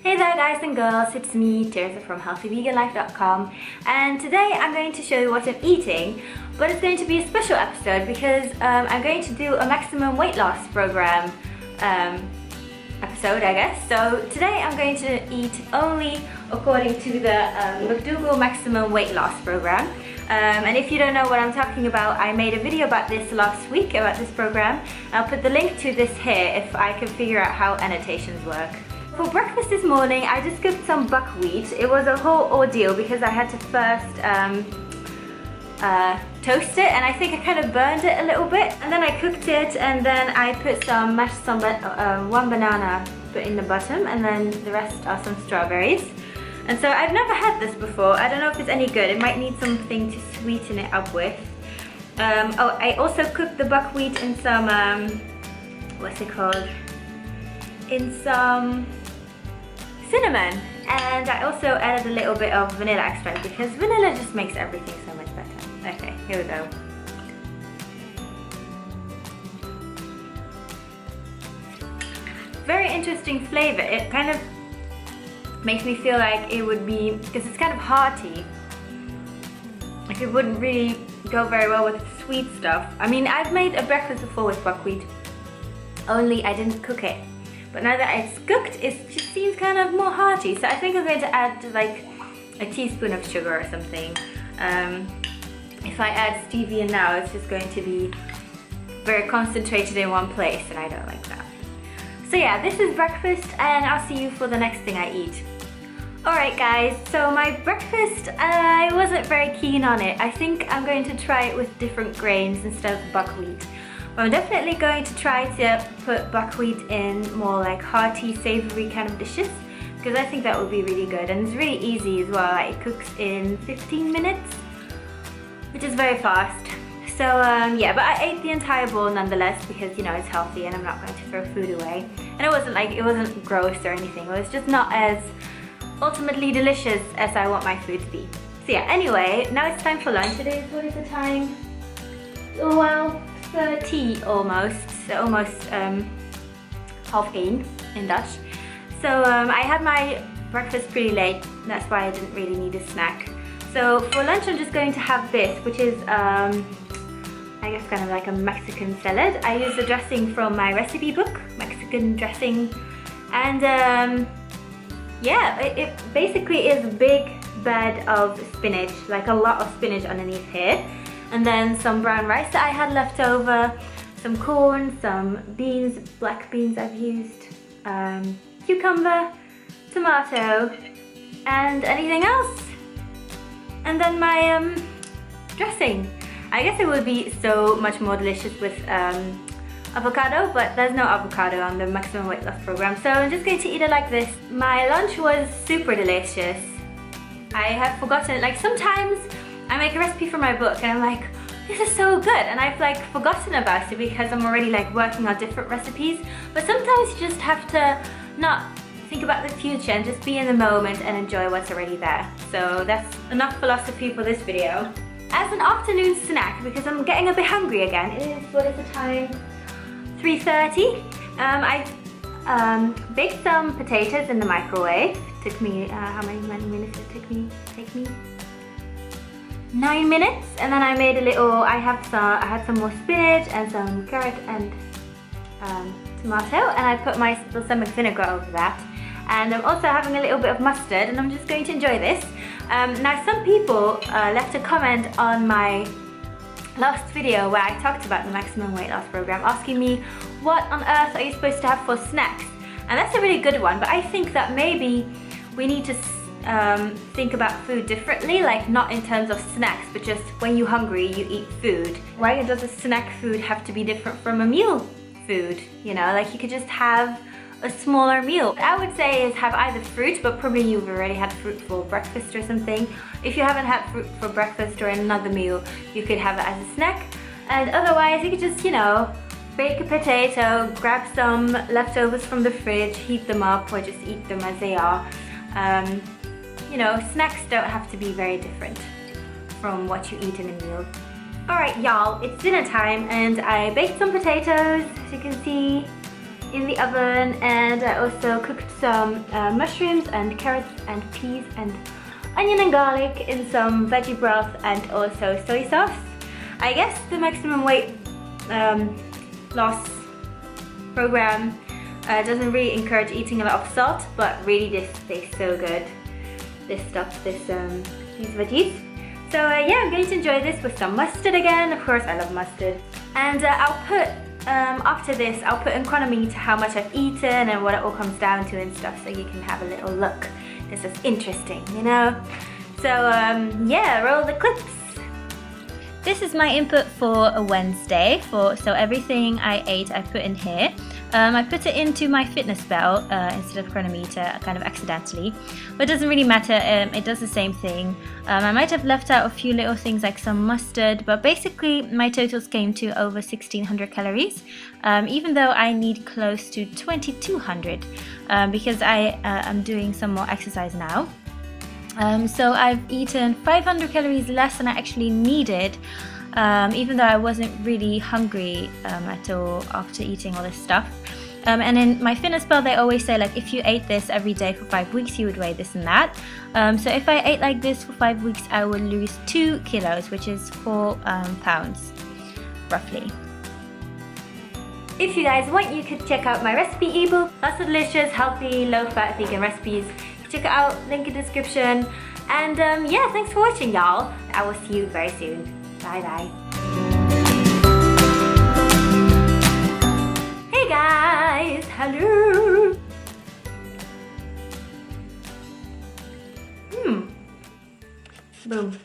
Hey there guys and girls, it's me, Tirza from healthyveganlife.com, and today I'm going to show you what I'm eating, but it's going to be a special episode because I'm going to do a maximum weight loss program episode, I guess. So today I'm going to eat only according to the McDougall maximum weight loss program. And if you don't know what I'm talking about, I made a video about this last week, about this program. I'll put the link to this here if I can figure out how annotations work. For breakfast this morning, I just cooked some buckwheat. It was a whole ordeal because I had to first toast it, and I think I kind of burned it a little bit. And then I cooked it, and then I put one banana in the bottom, and then the rest are some strawberries. And so I've never had this before. I don't know if it's any good. It might need something to sweeten it up with. Oh, I also cooked the buckwheat in some, what's it called? In some cinnamon, and I also added a little bit of vanilla extract because vanilla just makes everything so much better. Okay, here we go. Very interesting flavor. It kind of makes me feel like it would be, because it's kind of hearty, like it wouldn't really go very well with sweet stuff. I mean, I've made a breakfast before with buckwheat, only I didn't cook it. But now that it's cooked, it just seems kind of more hearty. So I think I'm going to add like a teaspoon of sugar or something. If I add stevia now, it's just going to be very concentrated in one place, and I don't like that. So yeah, this is breakfast, and I'll see you for the next thing I eat. Alright guys, so my breakfast, I wasn't very keen on it. I think I'm going to try it with different grains instead of buckwheat. I'm definitely going to try to put buckwheat in more like hearty, savory kind of dishes, because I think that would be really good, and it's really easy as well. Like, it cooks in 15 minutes, which is very fast. So yeah, but I ate the entire bowl nonetheless because, you know, it's healthy and I'm not going to throw food away. And it wasn't gross or anything. It was just not as ultimately delicious as I want my food to be. So yeah, anyway, now it's time for lunch. What is the time? Oh well, 30 almost, so almost 1:30 in Dutch. So I had my breakfast pretty late, that's why I didn't really need a snack. So for lunch I'm just going to have this, which is I guess kind of like a Mexican salad. I use the dressing from my recipe book, Mexican dressing, and yeah, it basically is a big bed of spinach, like a lot of spinach underneath here. And then some brown rice that I had left over, some corn, some beans, black beans I've used, cucumber, tomato, and anything else. And then my dressing. I guess it would be so much more delicious with avocado, but there's no avocado on the maximum weight loss program, so I'm just going to eat it like this. My lunch was super delicious. I have forgotten, like sometimes I make a recipe for my book and I'm like, this is so good, and I've like forgotten about it because I'm already like working on different recipes. But sometimes you just have to not think about the future and just be in the moment and enjoy what's already there. So that's enough philosophy for this video. As an afternoon snack, because I'm getting a bit hungry again, it is, what is the time? 3:30. I baked some potatoes in the microwave. Took me, how many minutes did it take me? 9 minutes. And then I made a little, I had some more spinach and some carrot and tomato, and I put my balsamic vinegar over that. And I'm also having a little bit of mustard, and I'm just going to enjoy this. Now some people left a comment on my last video where I talked about the maximum weight loss program, asking me what on earth are you supposed to have for snacks? And that's a really good one, but I think that maybe we need to think about food differently, like not in terms of snacks, but just when you're hungry, you eat food. Why does a snack food have to be different from a meal food? You know, like you could just have a smaller meal. What I would say is have either fruit, but probably you've already had fruit for breakfast or something. If you haven't had fruit for breakfast or another meal, you could have it as a snack. And otherwise, you could just, you know, bake a potato, grab some leftovers from the fridge, heat them up, or just eat them as they are. You know, snacks don't have to be very different from what you eat in a meal. Alright y'all, it's dinner time, and I baked some potatoes, as you can see. in the oven, and I also cooked some mushrooms and carrots and peas and onion and garlic in some veggie broth and also soy sauce. I guess the maximum weight loss program doesn't really encourage eating a lot of salt, but really this tastes so good. These veggies. So yeah, I'm going to enjoy this with some mustard again. Of course, I love mustard. And I'll put, after this, I'll put in Chronometer how much I've eaten and what it all comes down to and stuff, so you can have a little look. This is interesting, you know? So yeah, roll the clips. This is my input for a Wednesday. So everything I ate, I put in here. I put it into my Fitness-Pal instead of Chronometer, kind of accidentally, but it doesn't really matter. It does the same thing. I might have left out a few little things like some mustard, but basically my totals came to over 1600 calories, even though I need close to 2200 because I am doing some more exercise now. So I've eaten 500 calories less than I actually needed, even though I wasn't really hungry at all after eating all this stuff. And in my Fitness-Pal they always say, like, if you ate this every day for 5 weeks you would weigh this and that. So if I ate like this for 5 weeks I would lose 2 kilos, which is 4 pounds roughly. If you guys want, you could check out my recipe ebook. Lots of delicious, healthy, low-fat vegan recipes. Check it out, link in the description. And yeah, thanks for watching, y'all. I will see you very soon. Bye bye. Hey guys, hello. Boom.